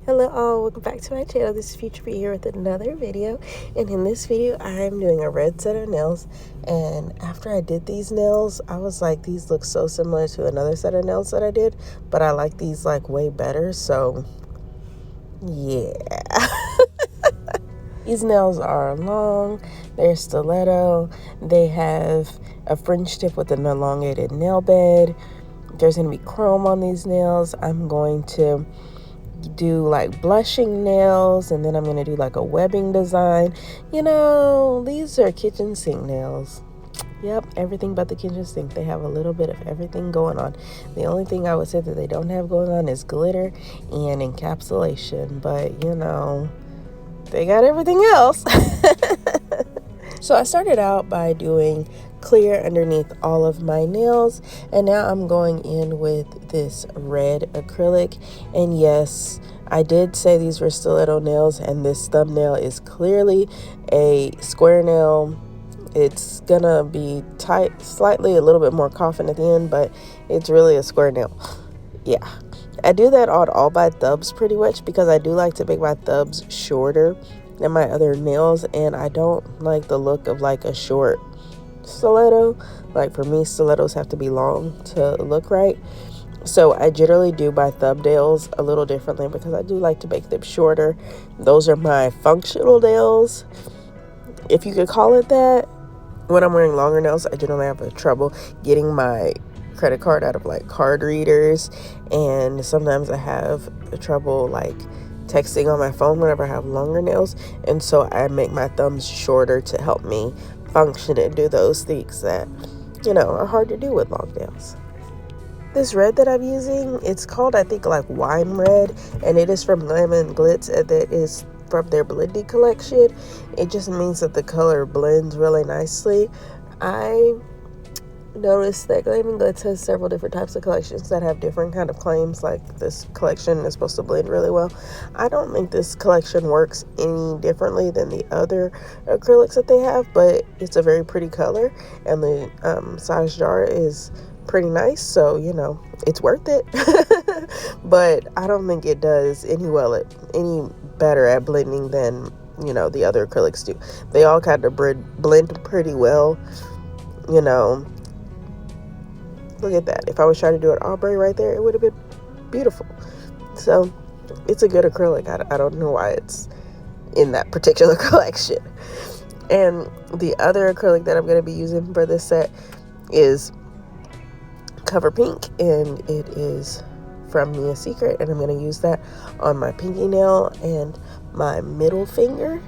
Hello all, welcome back to my channel. This is Future Bee here with another video, and in this video I'm doing a red set of nails. And after I did these nails, I was like, these look so similar to another set of nails that I did, but I like these like way better, so yeah. These nails are long, they're stiletto, they have a French tip with an elongated nail bed. There's going to be chrome on these nails. I'm going to do like blushing nails, and then I'm going to do like a webbing design. You know, these are kitchen sink nails. Yep, everything but the kitchen sink. They have a little bit of everything going on. The only thing I would say that they don't have going on is glitter and encapsulation, but you know, they got everything else. So I started out by doing clear underneath all of my nails, and now I'm going in with this red acrylic. And yes, I did say these were stiletto nails, and this thumbnail is clearly a square nail. It's gonna be tight, slightly a little bit more coffin at the end, but it's really a square nail. Yeah, I do that on all my thumbs pretty much because I do like to make my thumbs shorter than my other nails, and I don't like the look of like a short stiletto. Like for me, stilettos have to be long to look right. So I generally do my thumbnails a little differently because I do like to make them shorter. Those are my functional nails, if you could call it that. When I'm wearing longer nails, I generally have trouble getting my credit card out of like card readers, and sometimes I have trouble like texting on my phone whenever I have longer nails, and so I make my thumbs shorter to help me function and do those things that, you know, are hard to do with long nails. This red that I'm using, it's called, I think, like wine red, and it is from Glam and Glitz, and that is from their blending collection. It just means that the color blends really nicely. I noticed that Glam and Glitz has several different types of collections that have different kind of claims, like this collection is supposed to blend really well. I don't think this collection works any differently than the other acrylics that they have, but it's a very pretty color, and the size jar is pretty nice, so you know, it's worth it. But I don't think it does any better at blending than, you know, the other acrylics do. They all kind of blend pretty well, you know. Look at that. If I was trying to do an ombre right there, it would have been beautiful. So it's a good acrylic. I don't know why it's in that particular collection. And the other acrylic that I'm going to be using for this set is Cover Pink, and it is from Mia Secret, and I'm going to use that on my pinky nail and my middle finger.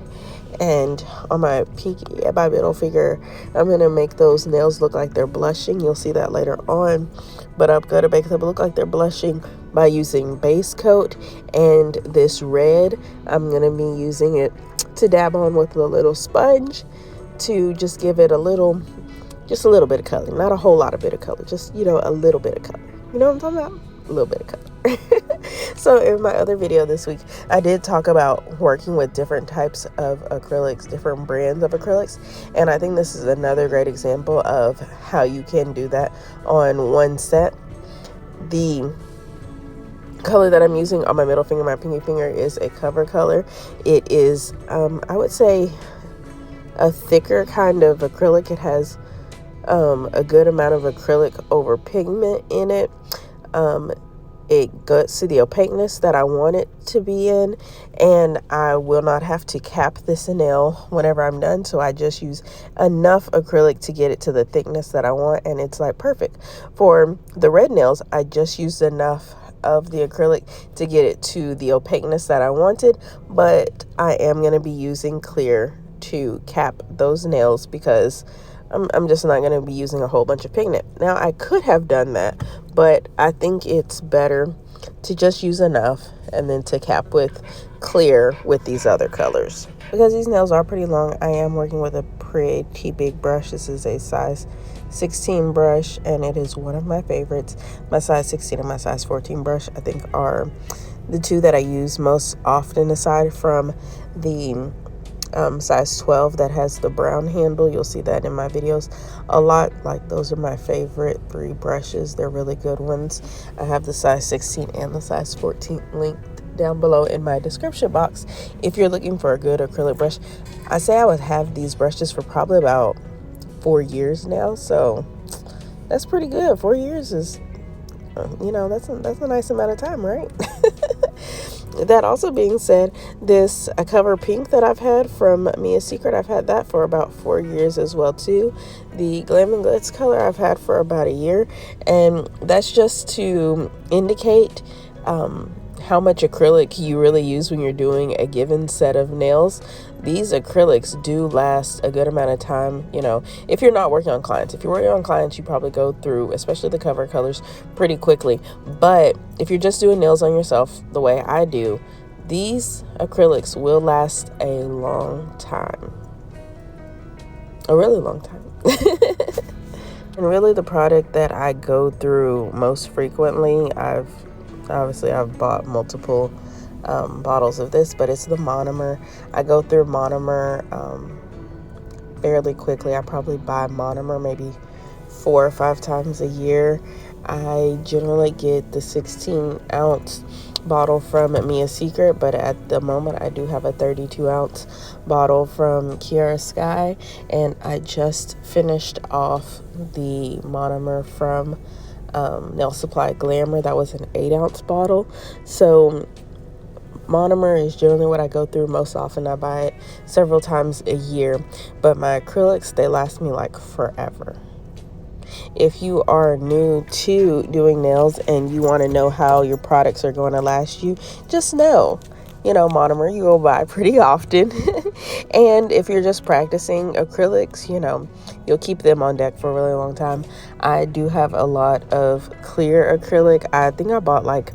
And on my pinky and my middle finger, I'm going to make those nails look like they're blushing. You'll see that later on, but I'm going to make them look like they're blushing by using base coat. And this red, I'm going to be using it to dab on with a little sponge to just give it a little bit of color. Not a whole lot of bit of color, just, you know, a little bit of color. You know what I'm talking about? A little bit of color. So in my other video this week, I did talk about working with different types of acrylics, different brands of acrylics, and I think this is another great example of how you can do that on one set. The color that I'm using on my middle finger, my pinky finger, is a cover color. It is, I would say, a thicker kind of acrylic. It has a good amount of acrylic over pigment in it. It gets to the opaqueness that I want it to be in, and I will not have to cap this nail whenever I'm done, so I just use enough acrylic to get it to the thickness that I want, and it's like perfect. For the red nails, I just used enough of the acrylic to get it to the opaqueness that I wanted, but I am going to be using clear to cap those nails because I'm just not going to be using a whole bunch of pigment. Now, I could have done that, but I think it's better to just use enough and then to cap with clear with these other colors. Because these nails are pretty long, I am working with a pretty big brush. This is a size 16 brush, and it is one of my favorites. My size 16 and my size 14 brush, I think, are the two that I use most often, aside from the size 12 that has the brown handle. You'll see that in my videos a lot. Like, those are my favorite 3 brushes. They're really good ones. I have the size 16 and the size 14 linked down below in my description box if you're looking for a good acrylic brush. I say I would have these brushes for probably about 4 years now, so that's pretty good. 4 years is, that's a nice amount of time, right? That also being said, this Cover Pink that I've had from Mia Secret, I've had that for about 4 years as well too. The Glam and Glitz color I've had for about a year, and that's just to indicate how much acrylic you really use when you're doing a given set of nails. These acrylics do last a good amount of time, if you're not working on clients. If you're working on clients, you probably go through, especially the cover colors, pretty quickly. But if you're just doing nails on yourself the way I do, these acrylics will last a long time. A really long time. And really the product that I go through most frequently, I've bought multiple bottles of this, but it's the Monomer. I go through Monomer fairly quickly. I probably buy Monomer maybe 4 or 5 times a year. I generally get the 16-ounce bottle from Mia Secret, but at the moment I do have a 32-ounce bottle from Kiara Sky, and I just finished off the Monomer from Nail Supply Glamour. That was an 8-ounce bottle. So Monomer is generally what I go through most often. I buy it several times a year, but my acrylics, they last me like forever. If you are new to doing nails and you want to know how your products are going to last you, just know, Monomer you go buy pretty often. And if you're just practicing acrylics, you'll keep them on deck for a really long time. I do have a lot of clear acrylic. I think I bought like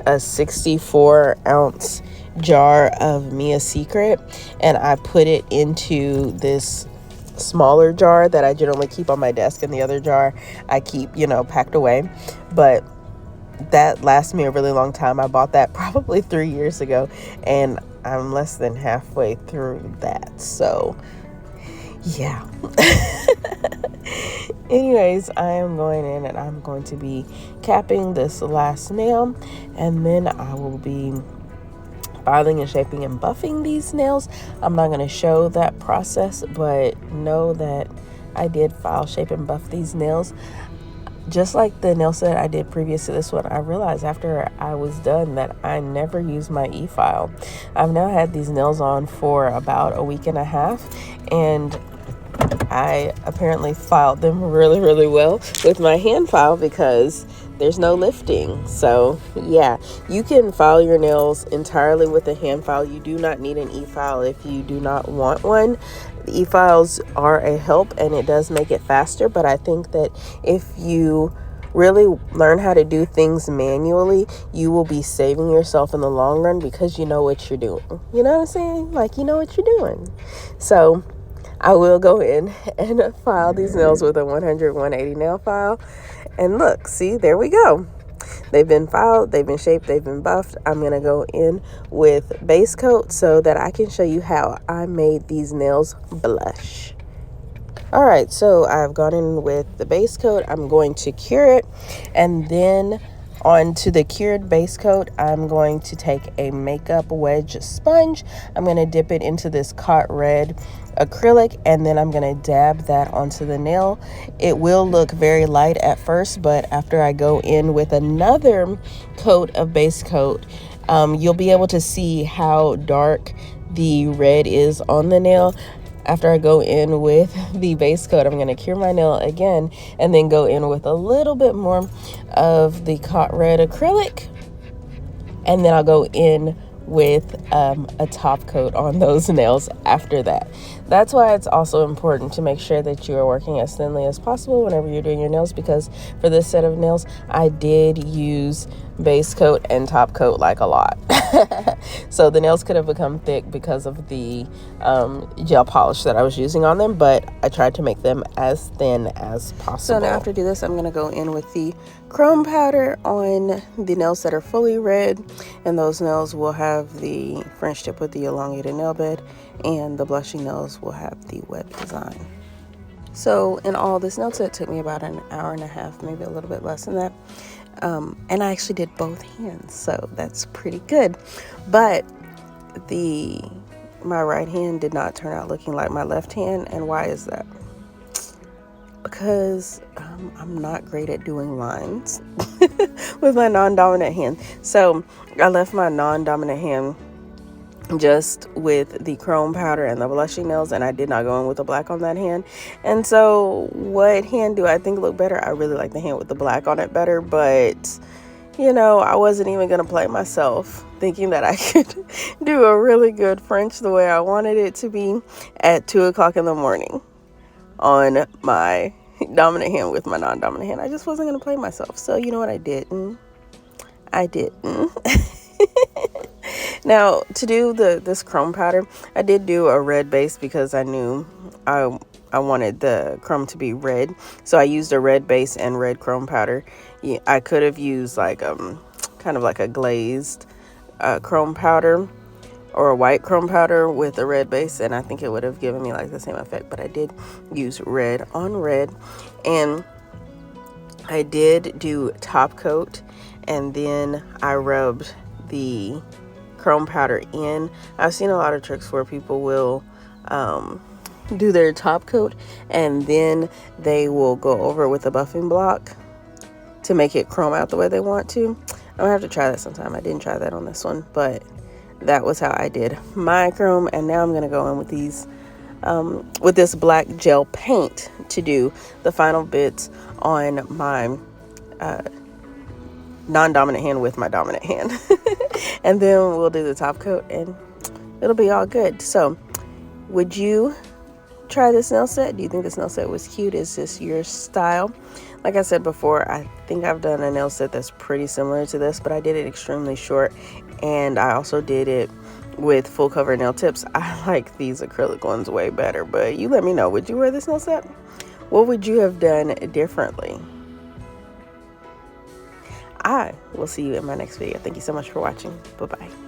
a 64-ounce jar of Mia Secret, and I put it into this smaller jar that I generally keep on my desk, and the other jar I keep, packed away. But that lasts me a really long time. I bought that probably 3 years ago, and I'm less than halfway through that. So, yeah. Anyways, I am going in and I'm going to be capping this last nail, and then I will be filing and shaping and buffing these nails. I'm not going to show that process, but know that I did file, shape, and buff these nails. Just like the nail set I did previous to this one, I realized after I was done that I never used my e-file. I've now had these nails on for about a week and a half, and I apparently filed them really, really well with my hand file because there's no lifting. So yeah, you can file your nails entirely with a hand file. You do not need an e-file if you do not want one. The e-files are a help and it does make it faster, but I think that if you really learn how to do things manually, you will be saving yourself in the long run because you know what you're doing. You know what I'm saying? Like, you know what you're doing. So I will go in and file these nails with a 100/180 nail file. And look, see, there we go. They've been filed, they've been shaped, they've been buffed. I'm going to go in with base coat so that I can show you how I made these nails blush. All right, so I've gone in with the base coat. I'm going to cure it, and then onto the cured base coat, I'm going to take a makeup wedge sponge. I'm going to dip it into this Cot Red acrylic, and then I'm going to dab that onto the nail. It will look very light at first, but after I go in with another coat of base coat, you'll be able to see how dark the red is on the nail. After I go in with the base coat, I'm going to cure my nail again and then go in with a little bit more of the Cot Red acrylic. And then I'll go in with a top coat on those nails after that. That's why it's also important to make sure that you are working as thinly as possible whenever you're doing your nails, because for this set of nails, I did use base coat and top coat like a lot. So the nails could have become thick because of the gel polish that I was using on them, but I tried to make them as thin as possible. So now after I do this, I'm going to go in with the chrome powder on the nails that are fully red, and those nails will have the French tip with the elongated nail bed, and the blushing nails will have the web design. So in all, this nail set took me about an hour and a half, maybe a little bit less than that. And I actually did both hands, so that's pretty good. But my right hand did not turn out looking like my left hand. And why is that? Because I'm not great at doing lines with my non-dominant hand. So I left my non-dominant hand just with the chrome powder and the blushing nails, and I did not go in with the black on that hand. And so what hand do I think look better? I really like the hand with the black on it better, but I wasn't even gonna play myself thinking that I could do a really good French the way I wanted it to be at 2:00 in the morning on my dominant hand with my non-dominant hand. I just wasn't gonna play myself. So you know what I didn't. Now, to do this chrome powder, I did do a red base because I knew I wanted the chrome to be red. So I used a red base and red chrome powder. Yeah, I could have used like kind of like a glazed chrome powder or a white chrome powder with a red base, and I think it would have given me like the same effect. But I did use red on red, and I did do top coat, and then I rubbed the chrome powder in. I've seen a lot of tricks where people will do their top coat and then they will go over it with a buffing block to make it chrome out the way they want to. I'm gonna have to try that sometime. I didn't try that on this one, but that was how I did my chrome. And now I'm gonna go in with these with this black gel paint to do the final bits on my non-dominant hand with my dominant hand. And then we'll do the top coat and it'll be all good. So would you try this nail set? Do you think this nail set was cute? Is this your style? Like I said before, I think I've done a nail set that's pretty similar to this, but I did it extremely short, and I also did it with full cover nail tips. I like these acrylic ones way better, but you let me know. Would you wear this nail set? What would you have done differently? I will see you in my next video. Thank you so much for watching. Bye-bye.